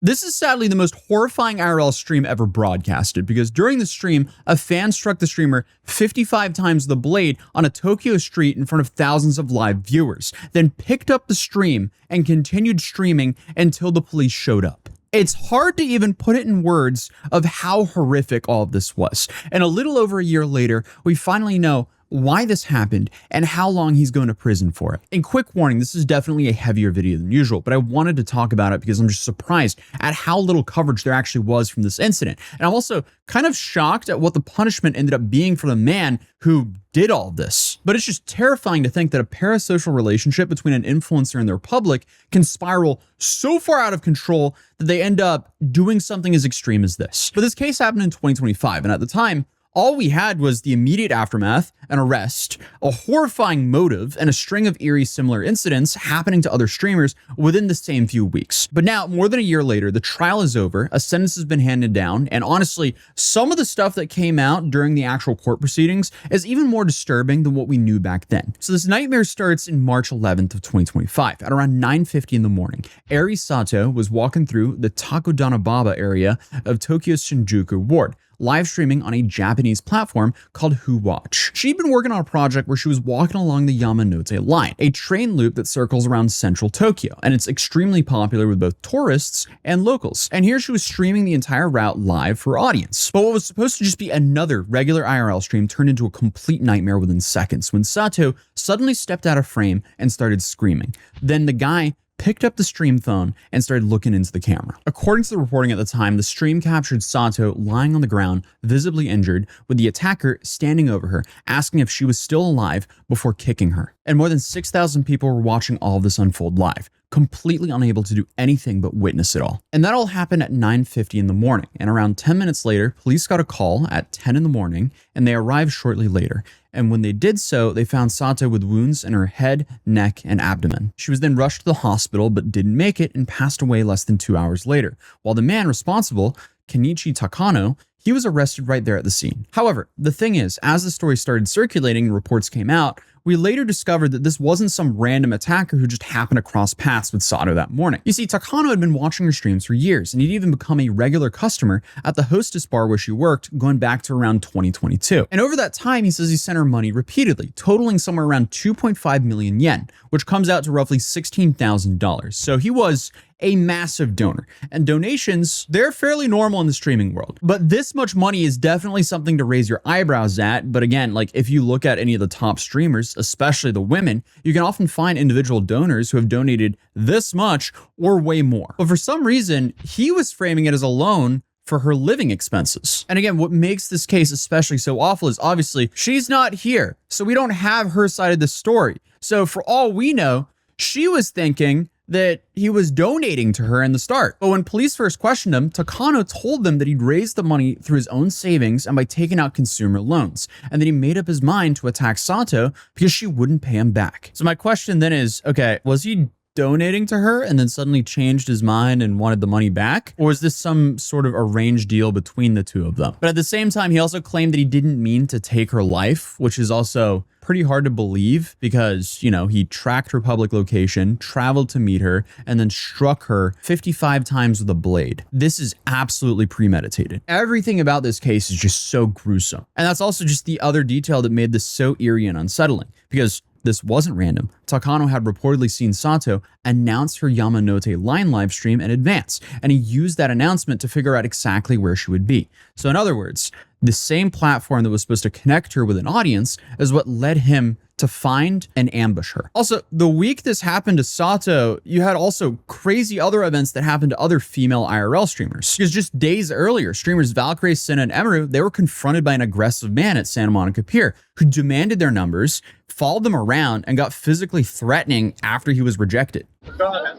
This is sadly the most horrifying IRL stream ever broadcasted, because during the stream, a fan struck the streamer 55 times with a blade on a Tokyo street in front of thousands of live viewers, then picked up the stream and continued streaming until the police showed up. It's hard to even put it in words of how horrific all of this was. And a little over a year later, we finally know why this happened and how long he's going to prison for it. And quick warning, this is definitely a heavier video than usual, but I wanted to talk about it because I'm just surprised at how little coverage there actually was from this incident. And I'm also kind of shocked at what the punishment ended up being for the man who did all this. But it's just terrifying to think that a parasocial relationship between an influencer and their public can spiral so far out of control that they end up doing something as extreme as this. But this case happened in 2025, and at the time, all we had was the immediate aftermath, an arrest, a horrifying motive, and a string of eerie similar incidents happening to other streamers within the same few weeks. But now, more than a year later, the trial is over, a sentence has been handed down, and honestly, some of the stuff that came out during the actual court proceedings is even more disturbing than what we knew back then. So this nightmare starts in March 11th of 2025 at around 9:50 in the morning. Eri Sato was walking through the Takodanababa area of Tokyo's Shinjuku ward, live streaming on a Japanese platform called Who Watch. She'd been working on a project where she was walking along the Yamanote line, a train loop that circles around central Tokyo, and it's extremely popular with both tourists and locals. And here she was streaming the entire route live for audience. But what was supposed to just be another regular IRL stream turned into a complete nightmare within seconds when Sato suddenly stepped out of frame and started screaming. Then the guy picked up the stream phone and started looking into the camera. According to the reporting at the time, the stream captured Sato lying on the ground, visibly injured, with the attacker standing over her, asking if she was still alive before kicking her. And more than 6,000 people were watching all of this unfold live, completely unable to do anything but witness it all. And that all happened at 9:50 in the morning. And around 10 minutes later, police got a call at 10 in the morning, and they arrived shortly later. And when they did so, they found Sato with wounds in her head, neck, and abdomen. She was then rushed to the hospital but didn't make it and passed away less than 2 hours later, while the man responsible, Kenichi Takano, he was arrested right there at the scene. However, the thing is, as the story started circulating and reports came out, we later discovered that this wasn't some random attacker who just happened to cross paths with Sato that morning. You see, Takano had been watching her streams for years, and he'd even become a regular customer at the hostess bar where she worked, going back to around 2022. And over that time, he says he sent her money repeatedly, totaling somewhere around 2.5 million yen, which comes out to roughly $16,000. So he was a massive donor. And donations, they're fairly normal in the streaming world. But this much money is definitely something to raise your eyebrows at. But again, like if you look at any of the top streamers, especially the women, you can often find individual donors who have donated this much or way more. But for some reason, he was framing it as a loan for her living expenses. And again, what makes this case especially so awful is obviously she's not here. So we don't have her side of the story. So for all we know, she was thinking that he was donating to her in the start. But when police first questioned him, Takano told them that he'd raised the money through his own savings and by taking out consumer loans, and that he made up his mind to attack Sato because she wouldn't pay him back. So my question then is, okay, was he donating to her and then suddenly changed his mind and wanted the money back? Or is this some sort of arranged deal between the two of them? But at the same time, he also claimed that he didn't mean to take her life, which is also pretty hard to believe because, you know, he tracked her public location, traveled to meet her, and then struck her 55 times with a blade. This is absolutely premeditated. Everything about this case is just so gruesome. And that's also just the other detail that made this so eerie and unsettling, because this wasn't random. Takano had reportedly seen Sato announce her Yamanote line live stream in advance, and he used that announcement to figure out exactly where she would be. So in other words, the same platform that was supposed to connect her with an audience is what led him to find and ambush her. Also, the week this happened to Sato, you had also crazy other events that happened to other female IRL streamers. Because just days earlier, streamers Valkyrie, Senna, and Emeru, they were confronted by an aggressive man at Santa Monica Pier who demanded their numbers, followed them around, and got physically threatening after he was rejected. Go ahead.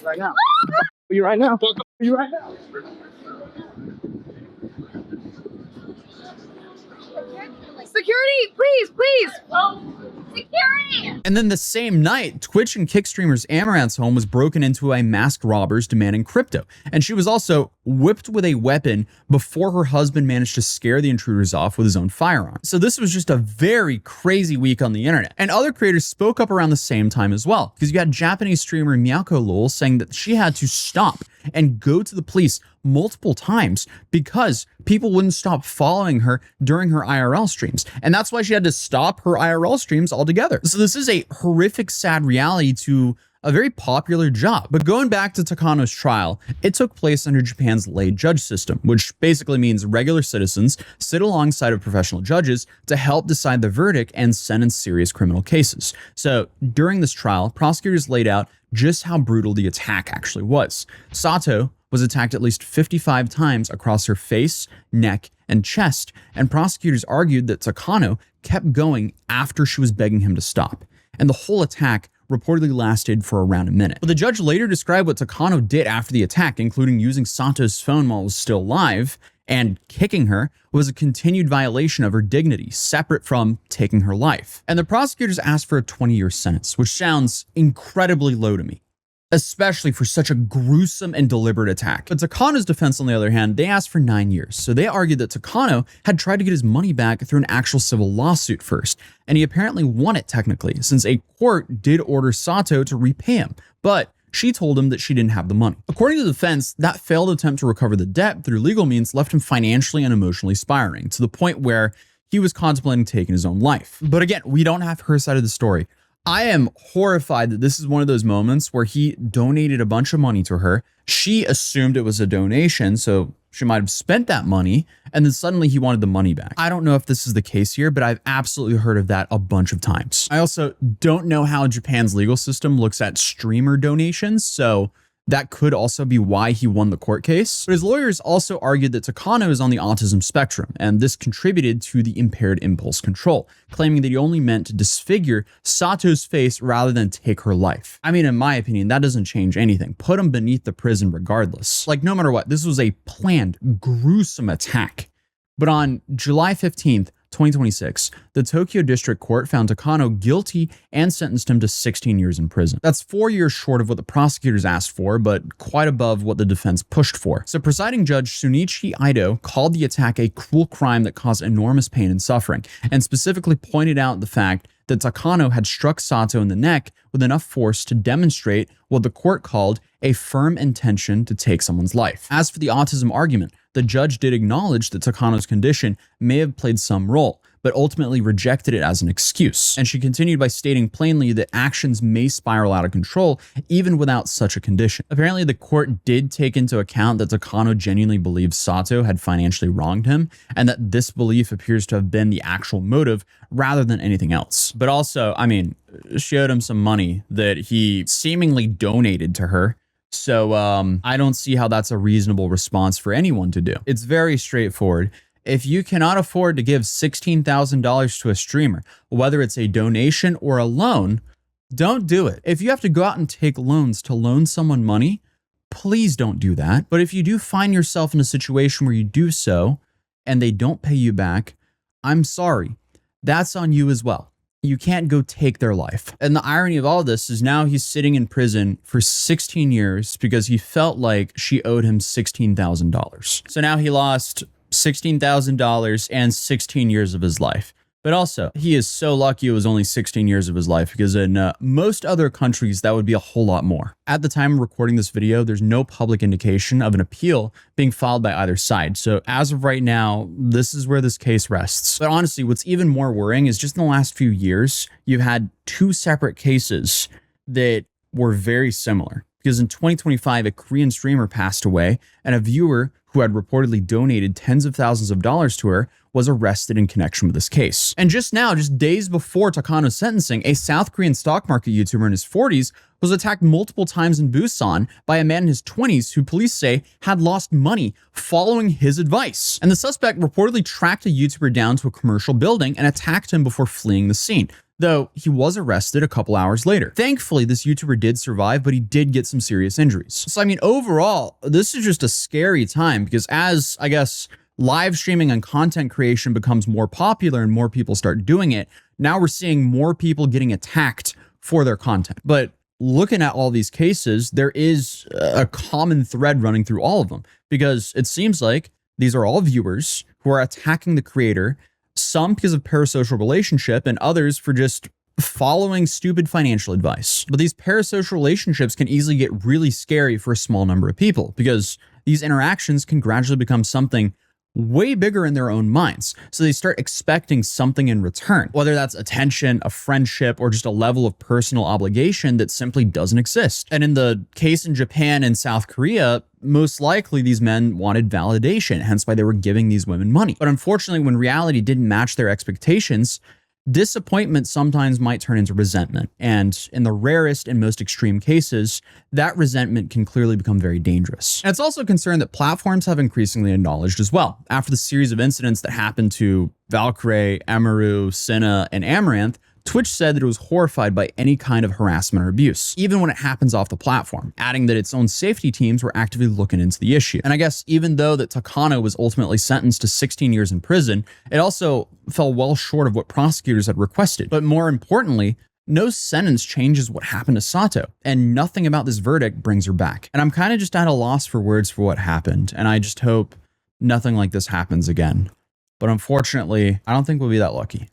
Right now. Are you right now? Are you right now? Security, please, please. Security. And then the same night, Twitch and Kick streamers Amaranth's home was broken into by masked robbers demanding crypto. And she was also whipped with a weapon before her husband managed to scare the intruders off with his own firearm. So this was just a very crazy week on the internet. And other creators spoke up around the same time as well, because you had Japanese streamer Miyako Lowell saying that she had to stop and go to the police multiple times because people wouldn't stop following her during her IRL streams. And that's why she had to stop her IRL streams altogether. So this is a horrific, sad reality to a very popular job. But going back to Takano's trial, it took place under Japan's lay judge system, which basically means regular citizens sit alongside of professional judges to help decide the verdict and sentence serious criminal cases. So during this trial, prosecutors laid out just how brutal the attack actually was. Sato was attacked at least 55 times across her face, neck, and chest, and prosecutors argued that Takano kept going after she was begging him to stop. And the whole attack reportedly lasted for around a minute. But the judge later described what Takano did after the attack, including using Sato's phone while it was still live and kicking her, was a continued violation of her dignity, separate from taking her life. And the prosecutors asked for a 20-year sentence, which sounds incredibly low to me, especially for such a gruesome and deliberate attack. But Takano's defense, on the other hand, they asked for 9 years. So they argued that Takano had tried to get his money back through an actual civil lawsuit first, and he apparently won it technically, since a court did order Sato to repay him, but she told him that she didn't have the money. According to the defense, that failed attempt to recover the debt through legal means left him financially and emotionally spiraling, to the point where he was contemplating taking his own life. But again, we don't have her side of the story. I am horrified that this is one of those moments where he donated a bunch of money to her. She assumed it was a donation, so she might have spent that money, and then suddenly he wanted the money back. I don't know if this is the case here, but I've absolutely heard of that a bunch of times. I also don't know how Japan's legal system looks at streamer donations, so that could also be why he won the court case. But his lawyers also argued that Takano is on the autism spectrum, and this contributed to the impaired impulse control, claiming that he only meant to disfigure Sato's face rather than take her life. I mean, in my opinion, that doesn't change anything. Put him beneath the prison regardless. Like, no matter what, this was a planned, gruesome attack. But on July 15th, 2026, the Tokyo District Court found Takano guilty and sentenced him to 16 years in prison. That's 4 years short of what the prosecutors asked for, but quite above what the defense pushed for. So presiding judge Sunichi Ido called the attack a cruel crime that caused enormous pain and suffering, and specifically pointed out the fact that Takano had struck Sato in the neck with enough force to demonstrate what the court called a firm intention to take someone's life. As for the autism argument, the judge did acknowledge that Takano's condition may have played some role, but ultimately rejected it as an excuse. And she continued by stating plainly that actions may spiral out of control even without such a condition. Apparently, the court did take into account that Takano genuinely believes Sato had financially wronged him, and that this belief appears to have been the actual motive rather than anything else. But also, I mean, she owed him some money that he seemingly donated to her. So I don't see how that's a reasonable response for anyone to do. It's very straightforward. If you cannot afford to give $16,000 to a streamer, whether it's a donation or a loan, don't do it. If you have to go out and take loans to loan someone money, please don't do that. But if you do find yourself in a situation where you do so and they don't pay you back, I'm sorry. That's on you as well. You can't go take their life. And the irony of all this is now he's sitting in prison for 16 years because he felt like she owed him $16,000. So now he lost $16,000 and 16 years of his life. But also, he is so lucky it was only 16 years of his life, because in most other countries, that would be a whole lot more. At the time of recording this video, there's no public indication of an appeal being filed by either side. So as of right now, this is where this case rests. But honestly, what's even more worrying is just in the last few years, you've had two separate cases that were very similar. Because in 2025, a Korean streamer passed away, and a viewer who had reportedly donated tens of thousands of dollars to her was arrested in connection with this case. And just now, just days before Takano's sentencing, a South Korean stock market YouTuber in his 40s was attacked multiple times in Busan by a man in his 20s who police say had lost money following his advice. And the suspect reportedly tracked a YouTuber down to a commercial building and attacked him before fleeing the scene, though he was arrested a couple hours later. Thankfully, this YouTuber did survive, but he did get some serious injuries. So I mean, overall, this is just a scary time, because as, I guess, live streaming and content creation becomes more popular and more people start doing it, now we're seeing more people getting attacked for their content. But looking at all these cases, there is a common thread running through all of them, because it seems like these are all viewers who are attacking the creator, some because of parasocial relationship and others for just following stupid financial advice. But these parasocial relationships can easily get really scary for a small number of people, because these interactions can gradually become something way bigger in their own minds. So they start expecting something in return, whether that's attention, a friendship, or just a level of personal obligation that simply doesn't exist. And in the case in Japan and South Korea, most likely these men wanted validation, hence why they were giving these women money. But unfortunately, when reality didn't match their expectations, disappointment sometimes might turn into resentment. And in the rarest and most extreme cases, that resentment can clearly become very dangerous. And it's also a concern that platforms have increasingly acknowledged as well. After the series of incidents that happened to Valkyrae, Emaru, Cinna, and Amaranth, Twitch said that it was horrified by any kind of harassment or abuse, even when it happens off the platform, adding that its own safety teams were actively looking into the issue. And I guess even though that Takano was ultimately sentenced to 16 years in prison, it also fell well short of what prosecutors had requested. But more importantly, no sentence changes what happened to Sato, and nothing about this verdict brings her back. And I'm kind of just at a loss for words for what happened, and I just hope nothing like this happens again. But unfortunately, I don't think we'll be that lucky.